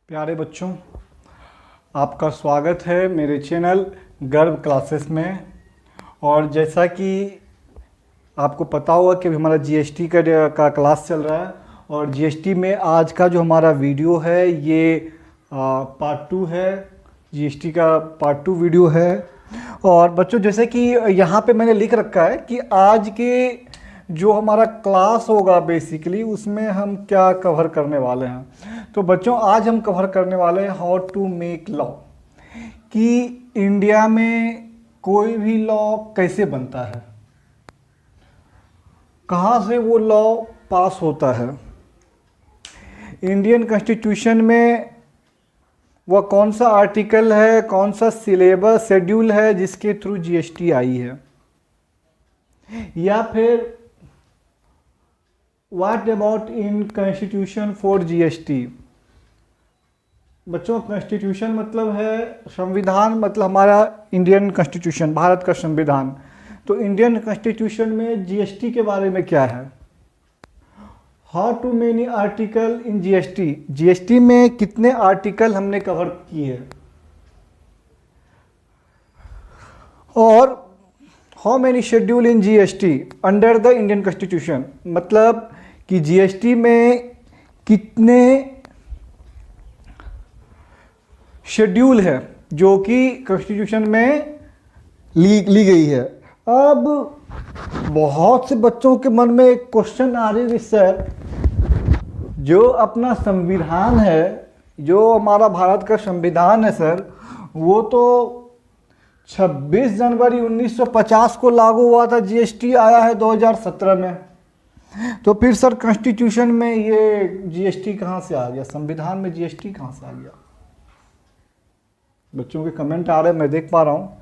प्यारे बच्चों, आपका स्वागत है मेरे चैनल गर्व क्लासेस में। और जैसा कि आपको पता होगा कि अभी हमारा जीएसटी का क्लास चल रहा है और जीएसटी में आज का जो हमारा वीडियो है ये पार्ट 2 है। जीएसटी का पार्ट 2 वीडियो है। और बच्चों, जैसे कि यहाँ पे मैंने लिख रखा है कि आज के जो हमारा क्लास होगा बेसिकली उसमें हम क्या कवर करने वाले हैं। तो बच्चों, आज हम कवर करने वाले हैं हाउ टू मेक लॉ, कि इंडिया में कोई भी लॉ कैसे बनता है, कहाँ से वो लॉ पास होता है, इंडियन कॉन्स्टिट्यूशन में वह कौन सा आर्टिकल है, कौन सा सिलेबस शेड्यूल है जिसके थ्रू जीएसटी आई है, या फिर what about in constitution for GST. बच्चों, कॉन्स्टिट्यूशन मतलब है संविधान, मतलब हमारा इंडियन कॉन्स्टिट्यूशन, भारत का संविधान। तो इंडियन कॉन्स्टिट्यूशन में जीएसटी के बारे में क्या है, how to many article in GST, GST में कितने आर्टिकल हमने कवर किए, और how many schedule in GST under the Indian constitution, मतलब कि जीएसटी में कितने शेड्यूल है जो कि कॉन्स्टिट्यूशन में ली गई है। अब बहुत से बच्चों के मन में एक क्वेश्चन आ रही है, सर जो अपना संविधान है, जो हमारा भारत का संविधान है सर, वो तो 26 जनवरी 1950 को लागू हुआ था, जीएसटी आया है 2017 में। तो फिर सर कॉन्स्टिट्यूशन में ये जीएसटी कहाँ से आ गया, संविधान में जीएसटी कहाँ से आ गया? बच्चों के कमेंट आ रहे हैं, मैं देख पा रहा हूँ।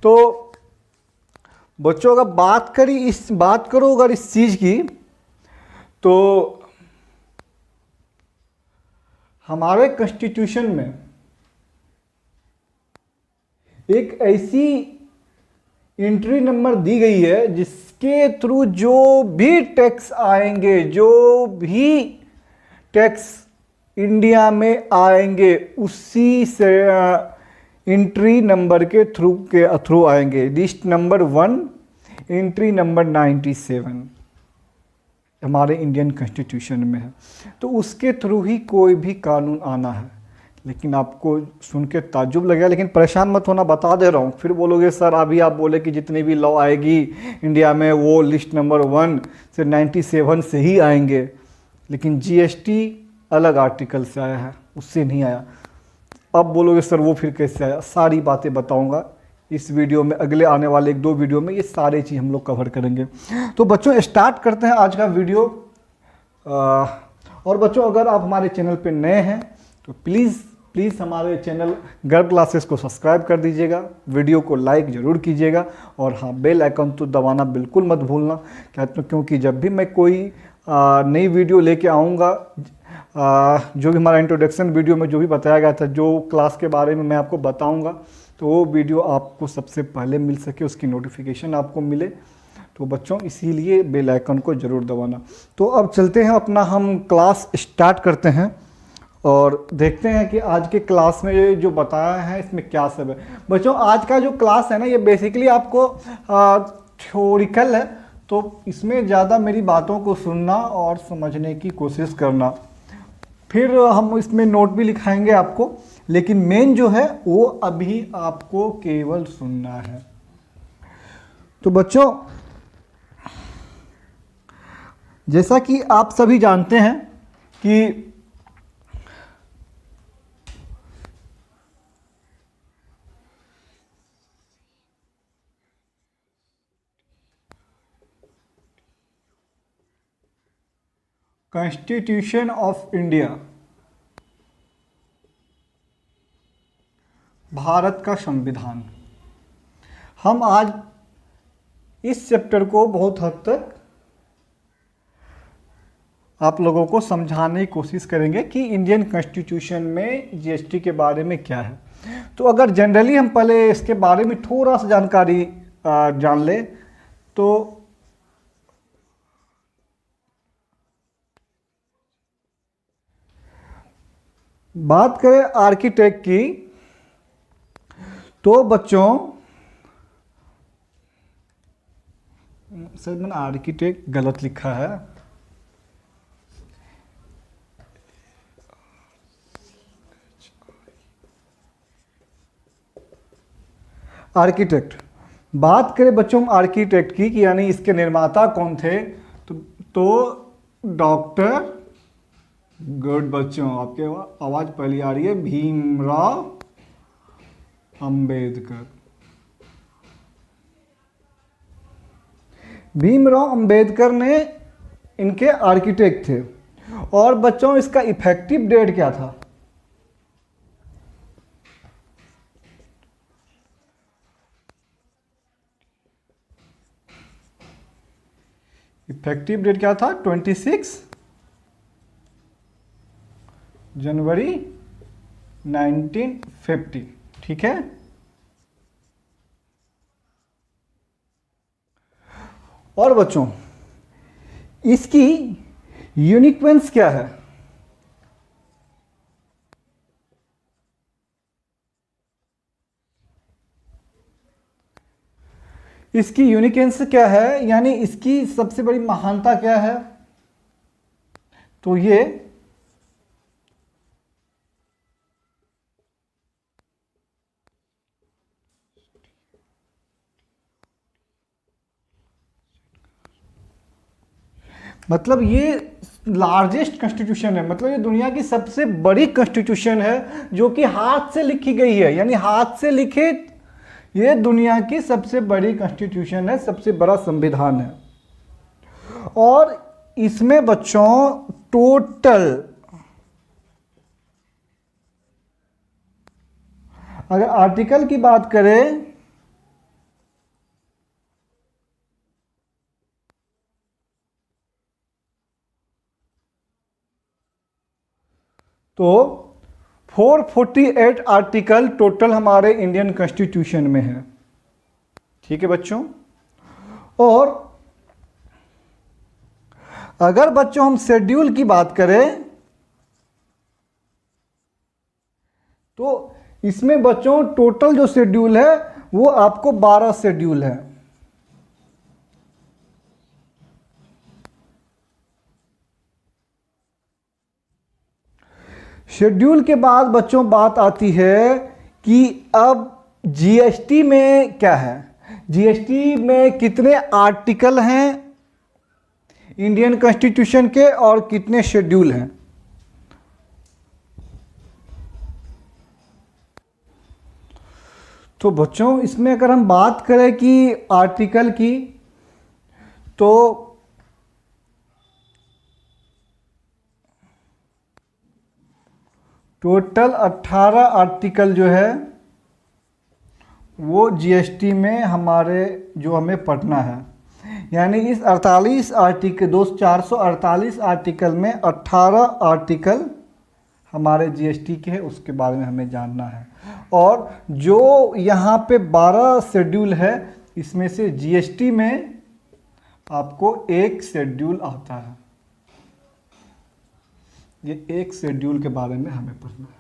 तो बच्चों, अगर बात करो अगर इस चीज़ की, तो हमारे कॉन्स्टिट्यूशन में एक ऐसी एंट्री नंबर दी गई है जिसके थ्रू जो भी टैक्स आएंगे, जो भी टैक्स इंडिया में आएंगे, उसी से एंट्री नंबर के थ्रू आएंगे। लिस्ट नंबर 1, एंट्री नंबर 97 हमारे इंडियन कॉन्स्टिट्यूशन में है। तो उसके थ्रू ही कोई भी कानून आना है। लेकिन आपको सुन के ताज्जुब लगेगा, लेकिन परेशान मत होना, बता दे रहा हूँ। फिर बोलोगे सर अभी आप बोले कि जितनी भी लॉ आएगी इंडिया में वो लिस्ट नंबर 1 से 97 से ही आएंगे, लेकिन जीएसटी अलग आर्टिकल से आया है, उससे नहीं आया। अब बोलोगे सर वो फिर कैसे आया? सारी बातें बताऊँगा इस वीडियो में, अगले आने वाले 1-2 वीडियो में ये सारी चीज़ हम लोग कवर करेंगे। तो बच्चों, स्टार्ट करते हैं आज का वीडियो। और बच्चों, अगर आप हमारे चैनल पे नए हैं तो प्लीज़ हमारे चैनल गर्व क्लासेस को सब्सक्राइब कर दीजिएगा, वीडियो को लाइक ज़रूर कीजिएगा, और हाँ, बेल आइकन तो दबाना बिल्कुल मत भूलना, क्योंकि जब भी मैं कोई नई वीडियो लेके आऊँगा, जो भी हमारा इंट्रोडक्शन वीडियो में जो भी बताया गया था, जो क्लास के बारे में मैं आपको बताऊँगा, तो वो वीडियो आपको सबसे पहले मिल सके, उसकी नोटिफिकेशन आपको मिले। तो बच्चों, इसीलिए बेल आइकन को ज़रूर दबाना। तो अब चलते हैं, अपना हम क्लास स्टार्ट करते हैं और देखते हैं कि आज के क्लास में ये जो बताया है इसमें क्या सब है। बच्चों, आज का जो क्लास है ना, ये बेसिकली आपको थ्योरिकल है, तो इसमें ज़्यादा मेरी बातों को सुनना और समझने की कोशिश करना। फिर हम इसमें नोट भी लिखाएंगे आपको, लेकिन मेन जो है वो अभी आपको केवल सुनना है। तो बच्चों, जैसा कि आप सभी जानते हैं कि कॉन्स्टिट्यूशन ऑफ इंडिया भारत का संविधान, हम आज इस चैप्टर को बहुत हद तक आप लोगों को समझाने की कोशिश करेंगे कि इंडियन कॉन्स्टिट्यूशन में जीएसटी के बारे में क्या है। तो अगर जनरली हम पहले इसके बारे में थोड़ा सा जानकारी जान ले, तो बात करें आर्किटेक्ट की, तो बच्चों सर मैंने आर्किटेक्ट गलत लिखा है। आर्किटेक्ट, बात करें बच्चों आर्किटेक्ट की कि यानी इसके निर्माता कौन थे, तो डॉक्टर, गुड बच्चों, आपके आवाज पहले आ रही है, भीमराव अंबेडकर। भीमराव अंबेडकर ने इनके आर्किटेक्ट थे। और बच्चों इसका इफेक्टिव डेट क्या था? इफेक्टिव डेट क्या था? 26 जनवरी 1950। ठीक है। और बच्चों इसकी यूनिक्वेंस क्या है? इसकी यूनिक्वेंस क्या है, यानी इसकी सबसे बड़ी महानता क्या है? तो ये मतलब ये लार्जेस्ट कॉन्स्टिट्यूशन है, मतलब ये दुनिया की सबसे बड़ी कॉन्स्टिट्यूशन है जो कि हाथ से लिखी गई है, यानी हाथ से लिखे, ये दुनिया की सबसे बड़ी कॉन्स्टिट्यूशन है, सबसे बड़ा संविधान है। और इसमें बच्चों टोटल, अगर आर्टिकल की बात करें तो 448 आर्टिकल टोटल हमारे इंडियन कॉन्स्टिट्यूशन में है। ठीक है बच्चों। और अगर बच्चों हम शेड्यूल की बात करें तो इसमें बच्चों टोटल जो शेड्यूल है वो आपको 12 शेड्यूल है। शेड्यूल के बाद बच्चों बात आती है कि अब जीएसटी में क्या है, जीएसटी में कितने आर्टिकल हैं इंडियन कॉन्स्टिट्यूशन के और कितने शेड्यूल हैं। तो बच्चों इसमें अगर हम बात करें कि आर्टिकल की, तो टोटल 18 आर्टिकल जो है वो जीएसटी में हमारे जो हमें पढ़ना है, यानी इस 48 आर्टिकल 448 आर्टिकल में 18 आर्टिकल हमारे जीएसटी के हैं, उसके बारे में हमें जानना है। और जो यहाँ पे 12 शेड्यूल है इसमें से जीएसटी में आपको एक शेड्यूल आता है, ये एक शेड्यूल के बारे में हमें पढ़ना है।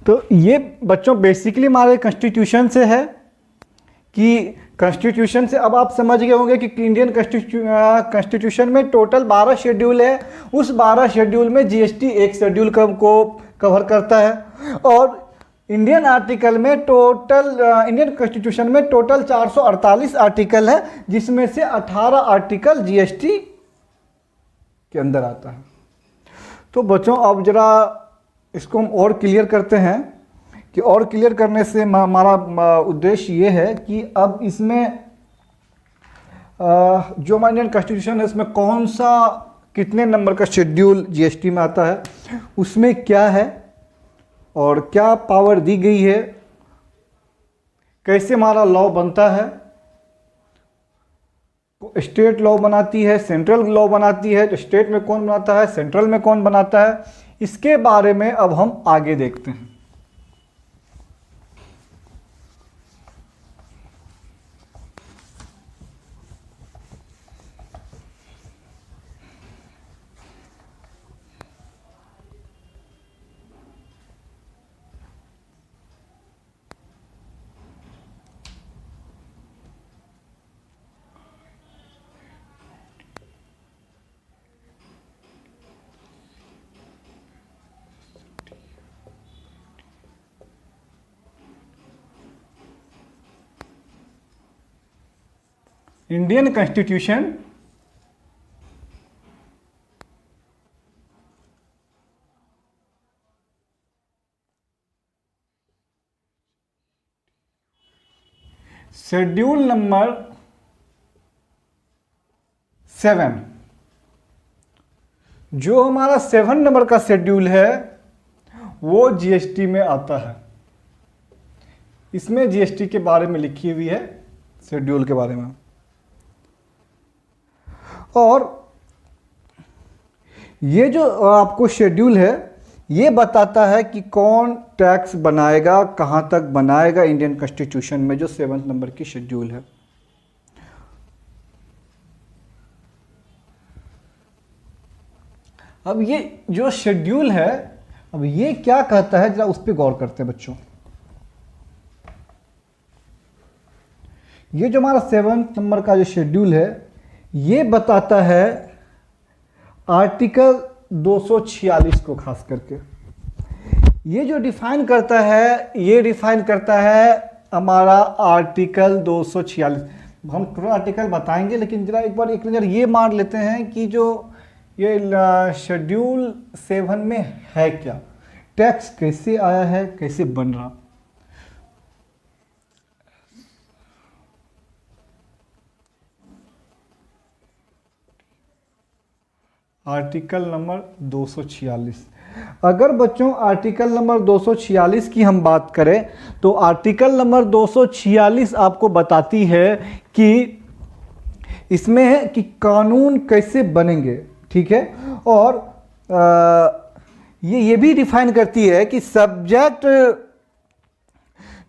तो ये बच्चों बेसिकली हमारे कॉन्स्टिट्यूशन से है कि कॉन्स्टिट्यूशन से अब आप समझ गए होंगे कि इंडियन कॉन्स्टिट्यूशन में टोटल 12 शेड्यूल है, उस 12 शेड्यूल में जीएसटी एक शेड्यूल को कवर करता है। और इंडियन आर्टिकल में टोटल इंडियन कॉन्स्टिट्यूशन में टोटल 448 आर्टिकल है, जिसमें से 18 आर्टिकल जीएसटी के अंदर आता है। तो बच्चों अब जरा इसको हम और क्लियर करते हैं कि और क्लियर करने से हमारा उद्देश्य ये है कि अब इसमें जो हमारा इंडियन कॉन्स्टिट्यूशन है इसमें कौन सा कितने नंबर का शेड्यूल जीएसटी में आता है, उसमें क्या है और क्या पावर दी गई है, कैसे हमारा लॉ बनता है, स्टेट लॉ बनाती है, सेंट्रल लॉ बनाती है, तो स्टेट में कौन बनाता है, सेंट्रल में कौन बनाता है, इसके बारे में अब हम आगे देखते हैं। इंडियन कॉन्स्टिट्यूशन शेड्यूल नंबर 7, जो हमारा 7 नंबर का शेड्यूल है वो जीएसटी में आता है। इसमें जीएसटी के बारे में लिखी हुई है, शेड्यूल के बारे में। और ये जो आपको शेड्यूल है ये बताता है कि कौन टैक्स बनाएगा, कहां तक बनाएगा इंडियन कॉन्स्टिट्यूशन में, जो 7 नंबर की शेड्यूल है। अब ये जो शेड्यूल है, अब ये क्या कहता है, जरा उस पर गौर करते हैं बच्चों। ये जो हमारा 7 नंबर का जो शेड्यूल है ये बताता है आर्टिकल 246 को, खास करके ये जो डिफाइन करता है, ये डिफाइन करता है हमारा आर्टिकल 246। हम पूरा आर्टिकल बताएंगे, लेकिन जरा एक बार एक नज़र ये मार लेते हैं कि जो ये शेड्यूल 7 में है क्या, टैक्स कैसे आया है, कैसे बन रहा। Article number 246। अगर बच्चों आर्टिकल नंबर 246 की हम बात करें तो आर्टिकल नंबर 246 आपको बताती है कि इसमें है कि कानून कैसे बनेंगे, ठीक है। और ये भी डिफाइन करती है कि सब्जेक्ट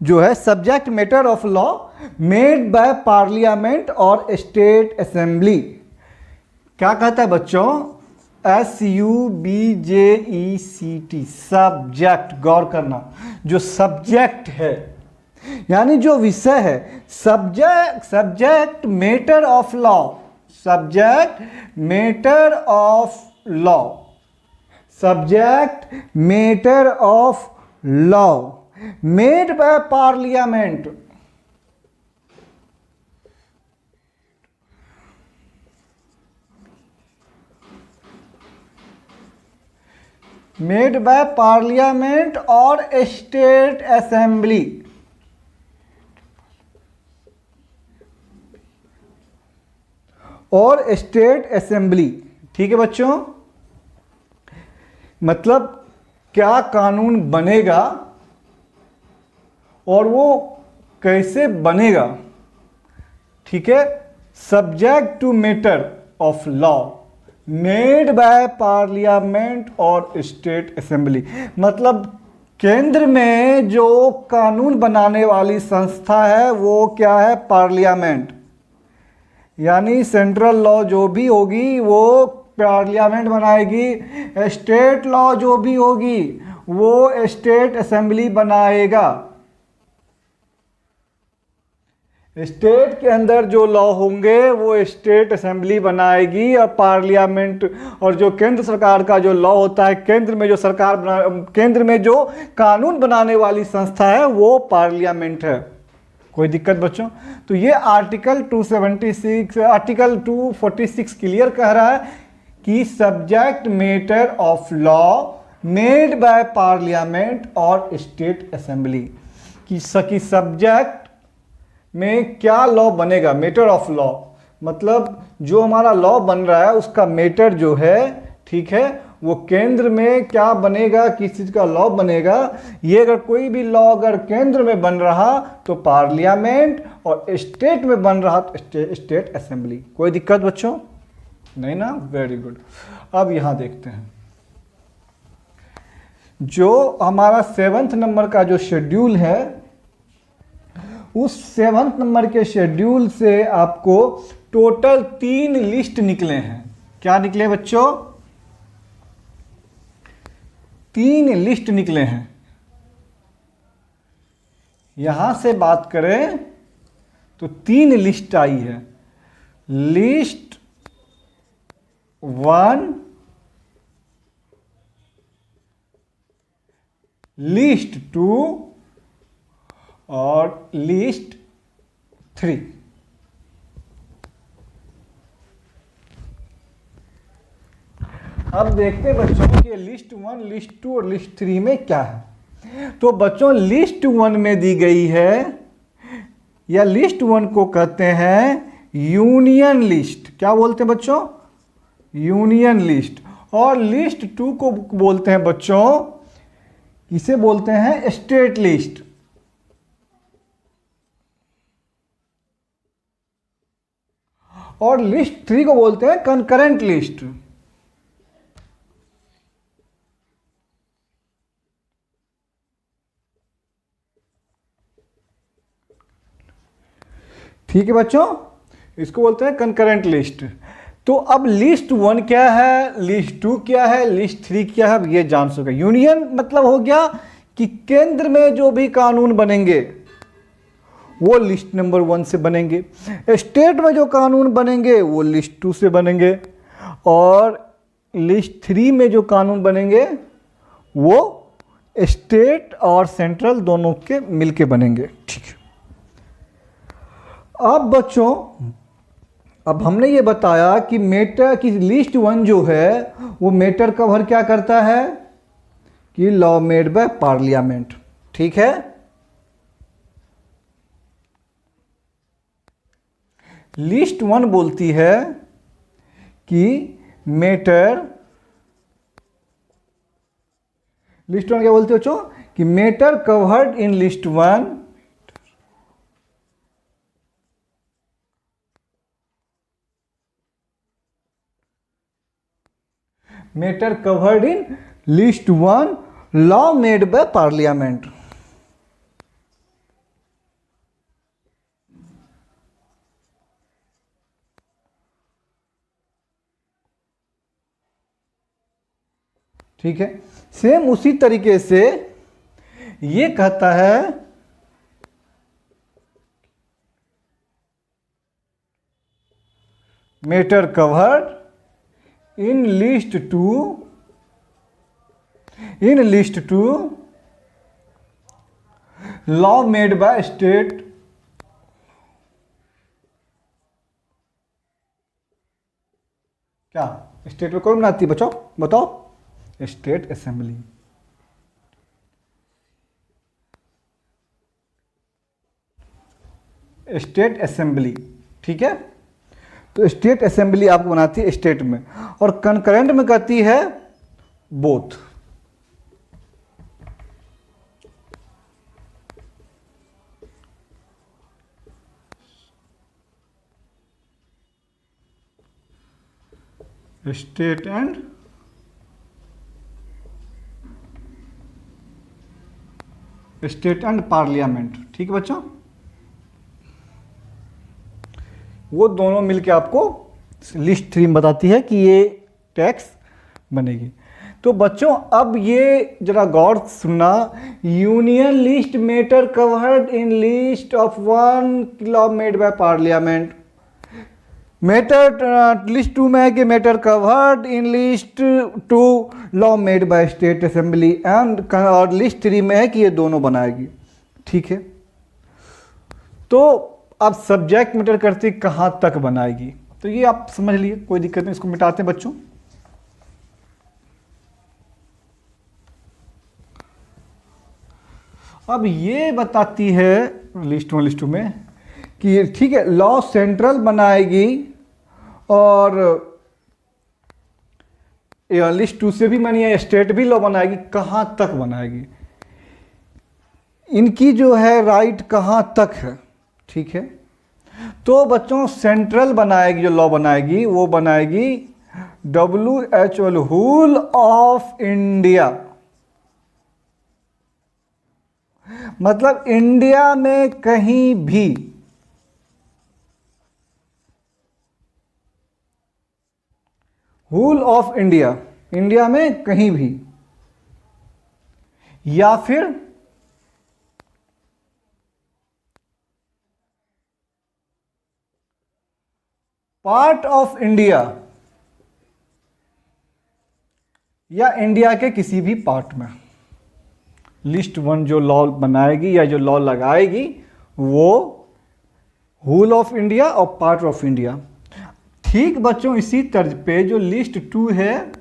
जो है, subject matter of law made by parliament और स्टेट असेंबली। क्या कहता है बच्चों, SUBJECT, सब्जेक्ट। गौर करना, जो सब्जेक्ट है यानी जो विषय है, subject matter of law, subject matter of law, subject matter of law made by parliament, made by parliament और स्टेट असेंबली। और स्टेट असेंबली, ठीक है बच्चों। मतलब क्या कानून बनेगा और वो कैसे बनेगा, ठीक है। Subject to matter of law made by parliament और स्टेट असेंबली। मतलब केंद्र में जो कानून बनाने वाली संस्था है वो क्या है, पार्लियामेंट। यानी सेंट्रल लॉ जो भी होगी वो पार्लियामेंट बनाएगी, स्टेट लॉ जो भी होगी वो स्टेट असेंबली बनाएगा। स्टेट के अंदर जो लॉ होंगे वो स्टेट असेंबली बनाएगी, और पार्लियामेंट और जो केंद्र सरकार का जो लॉ होता है, केंद्र में जो केंद्र में जो कानून बनाने वाली संस्था है वो पार्लियामेंट है। कोई दिक्कत बच्चों? तो ये आर्टिकल 246 क्लियर कह रहा है कि subject matter of law made by parliament और स्टेट असेंबली, कि सब्जेक्ट में क्या लॉ बनेगा, मैटर ऑफ लॉ। मतलब जो हमारा लॉ बन रहा है उसका मैटर जो है, ठीक है, वो केंद्र में क्या बनेगा, किस चीज़ का लॉ बनेगा। ये अगर कोई भी लॉ अगर केंद्र में बन रहा तो पार्लियामेंट, और स्टेट में बन रहा तो स्टेट असेंबली। कोई दिक्कत बच्चों? नहीं ना, वेरी गुड। अब यहां देखते हैं जो हमारा 7th नंबर का जो शेड्यूल है, उस 7th नंबर के शेड्यूल से आपको टोटल 3 लिस्ट निकले हैं। क्या निकले बच्चों? 3 लिस्ट निकले हैं। यहां से बात करें तो 3 लिस्ट आई है। लिस्ट 1, लिस्ट 2 और लिस्ट 3। अब देखते हैं बच्चों कि लिस्ट 1, लिस्ट 2 और लिस्ट 3 में क्या है। तो बच्चों लिस्ट 1 में दी गई है, या लिस्ट 1 को कहते हैं यूनियन लिस्ट। क्या बोलते हैं बच्चों? Union list. और लिस्ट 2 को बोलते हैं बच्चों, इसे बोलते हैं स्टेट लिस्ट। और लिस्ट 3 को बोलते हैं कंकरेंट लिस्ट। ठीक है बच्चों, इसको बोलते हैं कंकरेंट लिस्ट। तो अब लिस्ट 1 क्या है, लिस्ट 2 क्या है, लिस्ट 3 क्या है, ये जान सके। यूनियन मतलब हो गया कि केंद्र में जो भी कानून बनेंगे वो लिस्ट नंबर 1 से बनेंगे, स्टेट में जो कानून बनेंगे वो लिस्ट 2 से बनेंगे, और लिस्ट 3 में जो कानून बनेंगे वो स्टेट और सेंट्रल दोनों के मिलके बनेंगे। ठीक है। अब बच्चों, अब हमने ये बताया कि मैटर की लिस्ट 1 जो है वो मैटर कवर क्या करता है कि लॉ मेड बाय पार्लियामेंट। ठीक है। लिस्ट 1 बोलती है कि मैटर, लिस्ट 1 क्या बोलती है बच्चों कि matter covered in list 1 matter covered in list 1 law made by parliament. ठीक है। सेम उसी तरीके से ये कहता है matter covered in list 2 law made by state क्या स्टेट में कौन बनाती है बच्चों बताओ? State assembly. State assembly. ठीक है। तो स्टेट असेंबली आपको बनाती है स्टेट में, और कंकरेंट में कहती है बोथ। State and parliament. ठीक है बच्चों, वो दोनों मिलके आपको लिस्ट 3 में बताती है कि ये टैक्स बनेगी। तो बच्चों अब ये जरा गौर सुनना, union list matter covered in list of 1 law made by parliament. Matter list 2 में है कि matter covered in list 2 law made by state assembly, and और लिस्ट 3 में है कि ये दोनों बनाएगी। ठीक है। तो अब सब्जेक्ट मैटर करती कहां तक बनाएगी, तो ये आप समझ लिए, कोई दिक्कत नहीं। इसको मिटाते हैं बच्चों। अब ये बताती है लिस्ट 1 लिस्ट 2 में कि ठीक है लॉ सेंट्रल बनाएगी और लिस्ट 2 से भी मानिए स्टेट भी लॉ बनाएगी। कहां तक बनाएगी, इनकी जो है राइट कहां तक है। ठीक है। तो बच्चों सेंट्रल बनाएगी, जो लॉ बनाएगी वो बनाएगी WHO होल ऑफ इंडिया, मतलब इंडिया में कहीं भी होल ऑफ इंडिया, इंडिया में कहीं भी, या फिर पार्ट ऑफ इंडिया, या इंडिया के किसी भी पार्ट में। लिस्ट 1 जो लॉ बनाएगी या जो लॉ लगाएगी वो होल ऑफ इंडिया और पार्ट ऑफ इंडिया। ठीक बच्चों, इसी तर्ज पे जो लिस्ट 2 है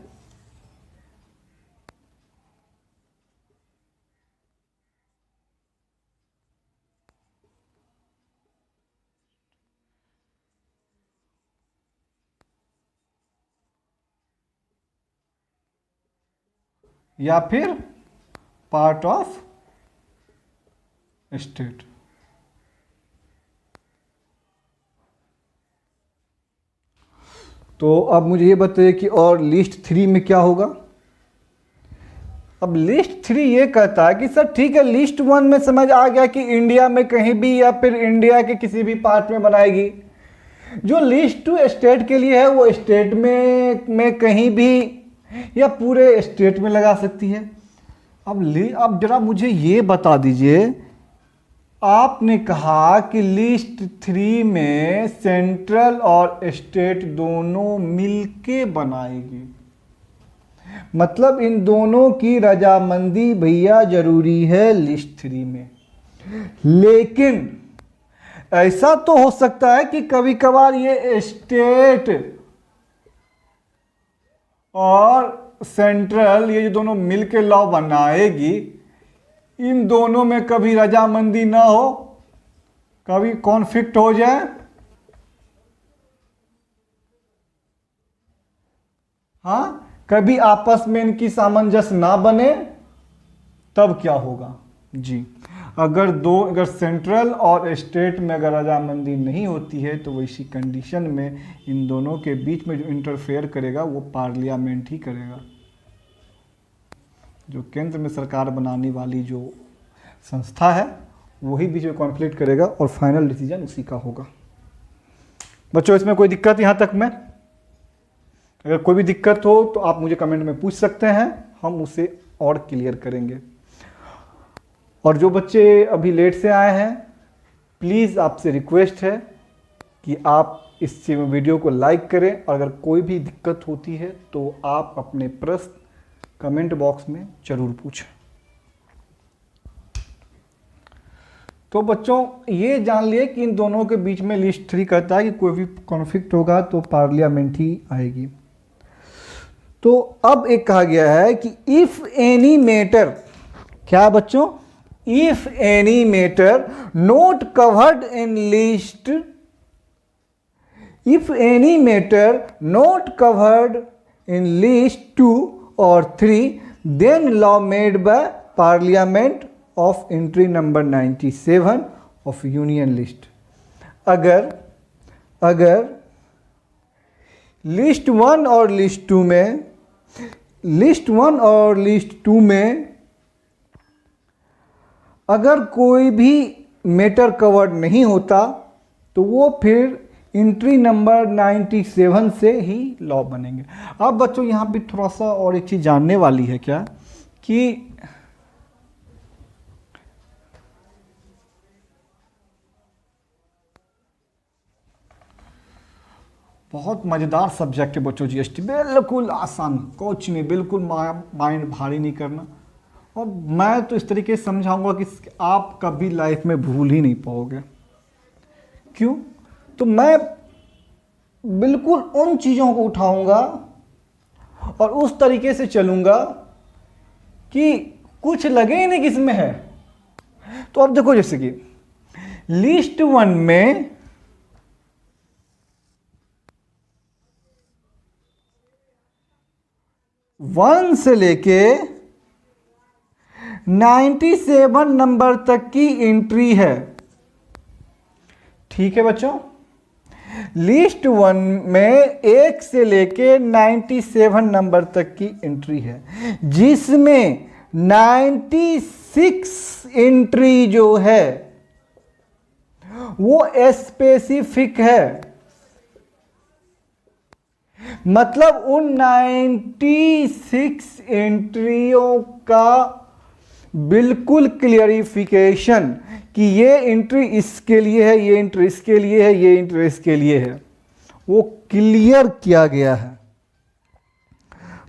या फिर पार्ट ऑफ स्टेट। तो अब मुझे ये बताइए कि और लिस्ट 3 में क्या होगा। अब लिस्ट 3 ये कहता है कि सर ठीक है, लिस्ट 1 में समझ आ गया कि इंडिया में कहीं भी या फिर इंडिया के किसी भी पार्ट में बनाएगी। जो लिस्ट 2 स्टेट के लिए है वो स्टेट में कहीं भी या पूरे स्टेट में लगा सकती है। अब जरा मुझे ये बता दीजिए, आपने कहा कि लिस्ट 3 में सेंट्रल और स्टेट दोनों मिलके बनाएगी, मतलब इन दोनों की रजामंदी भैया जरूरी है लिस्ट 3 में। लेकिन ऐसा तो हो सकता है कि कभी कभार ये स्टेट और सेंट्रल ये जो दोनों मिलके लॉ बनाएगी, इन दोनों में कभी रजामंदी ना हो, कभी कॉन्फ्लिक्ट हो जाए। हाँ, कभी आपस में इनकी सामंजस्य ना बने, तब क्या होगा जी। अगर सेंट्रल और स्टेट में अगर रजामंदी नहीं होती है तो वैसी कंडीशन में इन दोनों के बीच में जो इंटरफेयर करेगा वो पार्लियामेंट ही करेगा। जो केंद्र में सरकार बनाने वाली जो संस्था है वही बीच में कॉन्फ्लिक्ट करेगा और फाइनल डिसीजन उसी का होगा। बच्चों, इसमें कोई दिक्कत यहाँ तक में? अगर कोई भी दिक्कत हो तो आप मुझे कमेंट में पूछ सकते हैं, हम उसे और क्लियर करेंगे। और जो बच्चे अभी लेट से आए हैं, प्लीज़ आपसे रिक्वेस्ट है कि आप इस वीडियो को लाइक करें, और अगर कोई भी दिक्कत होती है तो आप अपने प्रश्न कमेंट बॉक्स में जरूर पूछें। तो बच्चों, ये जान लिए कि इन दोनों के बीच में लिस्ट 3 कहता है कि कोई भी कॉन्फ्लिक्ट होगा तो पार्लियामेंट ही आएगी। तो अब एक कहा गया है कि इफ एनी मैटर, क्या बच्चों? If any matter not covered in list, if any matter not covered in list 2 or 3, then law made by Parliament of entry number 97 of Union list। अगर लिस्ट 1 और लिस्ट 2 में, list 1 और list 2 में अगर कोई भी मैटर कवर्ड नहीं होता तो वो फिर एंट्री नंबर 97 से ही लॉ बनेंगे। अब बच्चों, यहाँ भी थोड़ा सा और एक चीज़ जानने वाली है क्या, कि बहुत मज़ेदार सब्जेक्ट है बच्चों जीएसटी, बिल्कुल आसान, कुछ नहीं, बिल्कुल माइंड भारी नहीं करना। और मैं तो इस तरीके से समझाऊंगा कि आप कभी लाइफ में भूल ही नहीं पाओगे। क्यों? तो मैं बिल्कुल उन चीज़ों को उठाऊंगा और उस तरीके से चलूंगा कि कुछ लगे ही नहीं किसमें है। तो अब देखो, जैसे कि लिस्ट 1 में वन से लेके 97 नंबर तक की एंट्री है। ठीक है बच्चों, लिस्ट 1 में 1 से लेके 97 नंबर तक की एंट्री है, जिसमें 96 एंट्री जो है वो स्पेसिफिक है। मतलब उन 96 एंट्रियों का बिल्कुल क्लियरिफिकेशन कि ये एंट्री इसके लिए है, ये एंट्री इसके लिए है, ये एंट्री इसके लिए है, वो क्लियर किया गया है।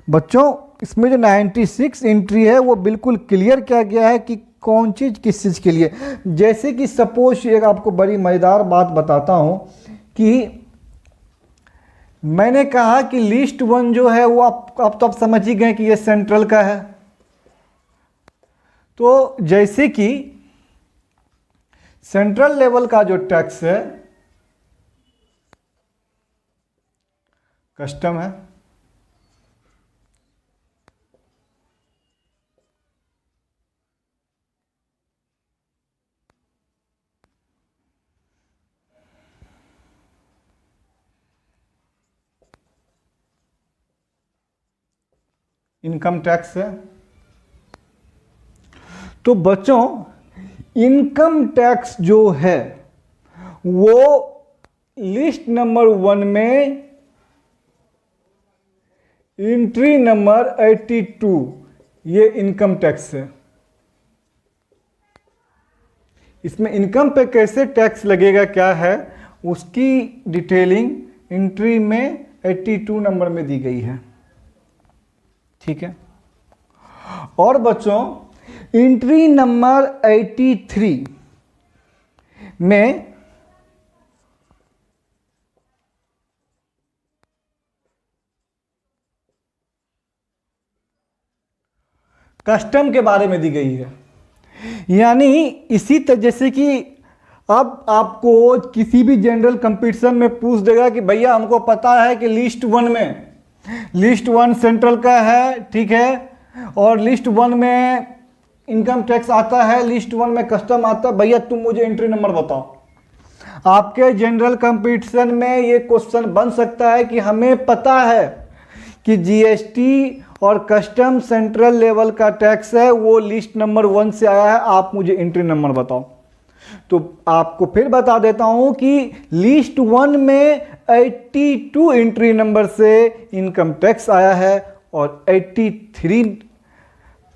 बच्चों, इसमें जो 96 एंट्री है वो बिल्कुल क्लियर किया गया है कि कौन चीज़ किस चीज़ के लिए। जैसे कि सपोज एक आपको बड़ी मज़ेदार बात बताता हूँ कि मैंने कहा कि लिस्ट 1 जो है वो आप तो समझ ही गए कि ये सेंट्रल का है। तो जैसे कि सेंट्रल लेवल का जो टैक्स है कस्टम है, इनकम टैक्स है। तो बच्चों इनकम टैक्स जो है वो लिस्ट नंबर 1 में एंट्री नंबर 82 ये इनकम टैक्स है। इसमें इनकम पे कैसे टैक्स लगेगा क्या है उसकी डिटेलिंग एंट्री में 82 नंबर में दी गई है। ठीक है। और बच्चों एंट्री नंबर 83 में कस्टम के बारे में दी गई है। यानी इसी तरह जैसे कि अब आपको किसी भी जनरल कंपटीशन में पूछ देगा कि भैया हमको पता है कि लिस्ट 1 में, लिस्ट 1 सेंट्रल का है, ठीक है, और लिस्ट 1 में इनकम टैक्स आता है, लिस्ट 1 में कस्टम आता है, भैया तुम मुझे एंट्री नंबर बताओ। आपके जनरल कंपटीशन में ये क्वेश्चन बन सकता है कि हमें पता है कि जीएसटी और कस्टम सेंट्रल लेवल का टैक्स है, वो लिस्ट नंबर 1 से आया है, आप मुझे एंट्री नंबर बताओ। तो आपको फिर बता देता हूं कि लिस्ट 1 में 82 एंट्री नंबर से इनकम टैक्स आया है और 83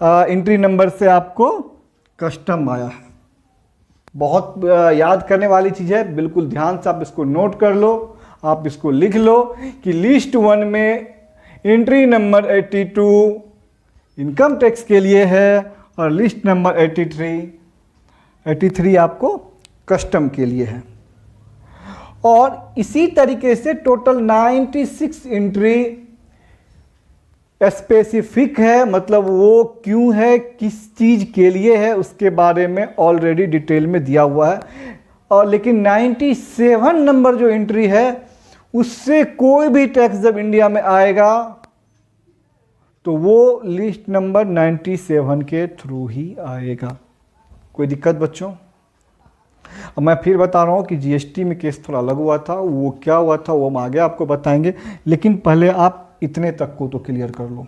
एंट्री नंबर से आपको कस्टम आया है। बहुत याद करने वाली चीज़ है, बिल्कुल ध्यान से आप इसको नोट कर लो, आप इसको लिख लो कि लिस्ट 1 में एंट्री नंबर 82 इनकम टैक्स के लिए है और लिस्ट नंबर 83 आपको कस्टम के लिए है। और इसी तरीके से टोटल 96 एंट्री स्पेसिफिक है, मतलब वो क्यों है, किस चीज़ के लिए है, उसके बारे में ऑलरेडी डिटेल में दिया हुआ है। और लेकिन 97 नंबर जो एंट्री है उससे कोई भी टैक्स जब इंडिया में आएगा तो वो लिस्ट नंबर 97 के थ्रू ही आएगा। कोई दिक्कत बच्चों? अब मैं फिर बता रहा हूँ कि जीएसटी में केस थोड़ा अलग हुआ था, वो क्या हुआ था वो हम आगे आपको बताएंगे, लेकिन पहले आप इतने तक को तो क्लियर कर लो।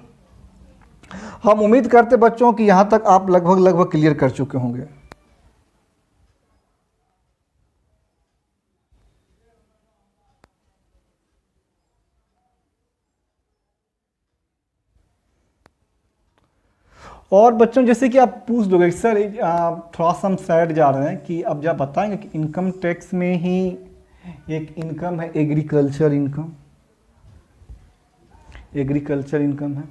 हम उम्मीद करते बच्चों कि यहाँ तक आप लगभग क्लियर कर चुके होंगे। और बच्चों जैसे कि आप पूछ दोगे सर थोड़ा सा हम साइड जा रहे हैं कि अब जब बताएंगे कि इनकम टैक्स में ही एक इनकम है एग्रीकल्चर इनकम, एग्रीकल्चर इनकम है।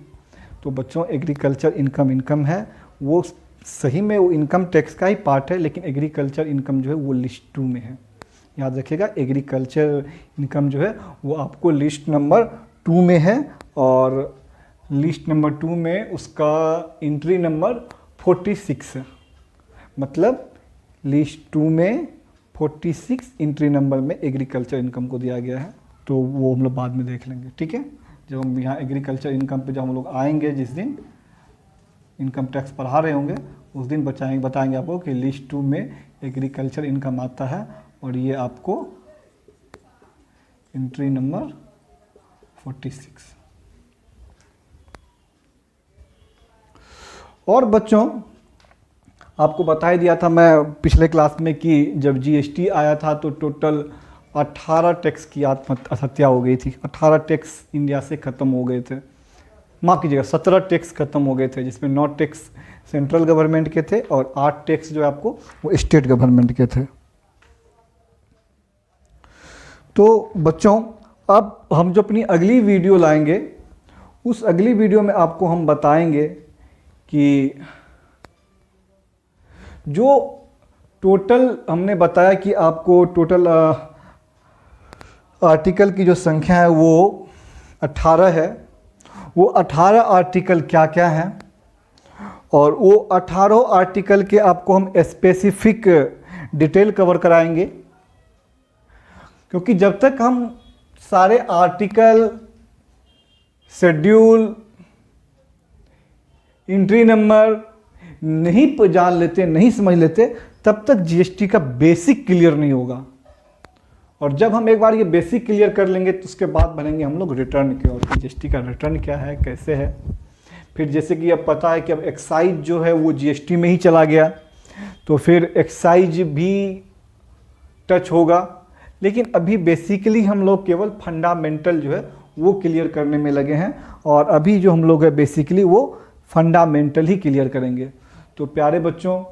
तो बच्चों एग्रीकल्चर इनकम है, वो सही में वो इनकम टैक्स का ही पार्ट है, लेकिन एग्रीकल्चर इनकम जो है वो लिस्ट 2 में है। याद रखिएगा एग्रीकल्चर इनकम जो है वो आपको लिस्ट नंबर 2 में है और लिस्ट नंबर 2 में उसका एंट्री नंबर 46 है। मतलब लिस्ट 2 में 46 एंट्री नंबर में एग्रीकल्चर इनकम को दिया गया है। तो वो हम लोग बाद में देख लेंगे, ठीक है। जब हम यहाँ एग्रीकल्चर इनकम पे जब हम लोग आएंगे, जिस दिन इनकम टैक्स पढ़ा रहे होंगे उस दिन बताएंगे आपको कि लिस्ट 2 में एग्रीकल्चर इनकम आता है और ये आपको एंट्री नंबर 46। और बच्चों आपको बता ही दिया था मैं पिछले क्लास में कि जब जीएसटी आया था तो टोटल 18 टैक्स की आत्महत्या हो गई थी। 18 टैक्स इंडिया से ख़त्म हो गए थे, माफ़ कीजिएगा 17 टैक्स ख़त्म हो गए थे, जिसमें 9 टैक्स सेंट्रल गवर्नमेंट के थे और 8 टैक्स जो है आपको वो स्टेट गवर्नमेंट के थे। तो बच्चों अब हम जो अपनी अगली वीडियो लाएंगे उस अगली वीडियो में आपको हम बताएंगे कि जो टोटल हमने बताया कि आपको टोटल आर्टिकल की जो संख्या है वो 18 है, वो 18 आर्टिकल क्या क्या हैं और वो 18 आर्टिकल के आपको हम स्पेसिफिक डिटेल कवर कराएंगे। क्योंकि जब तक हम सारे आर्टिकल, शेड्यूल, एंट्री नंबर नहीं जान लेते, नहीं समझ लेते, तब तक जीएसटी का बेसिक क्लियर नहीं होगा। और जब हम एक बार ये बेसिक क्लियर कर लेंगे तो उसके बाद बनेंगे हम लोग रिटर्न की ओर। जीएसटी का रिटर्न क्या है, कैसे है, फिर जैसे कि अब पता है कि अब एक्साइज जो है वो जीएसटी में ही चला गया, तो फिर एक्साइज भी टच होगा। लेकिन अभी बेसिकली हम लोग केवल फंडामेंटल जो है वो क्लियर करने में लगे हैं, और अभी जो हम लोग है बेसिकली वो फंडामेंटल ही क्लियर करेंगे। तो प्यारे बच्चों,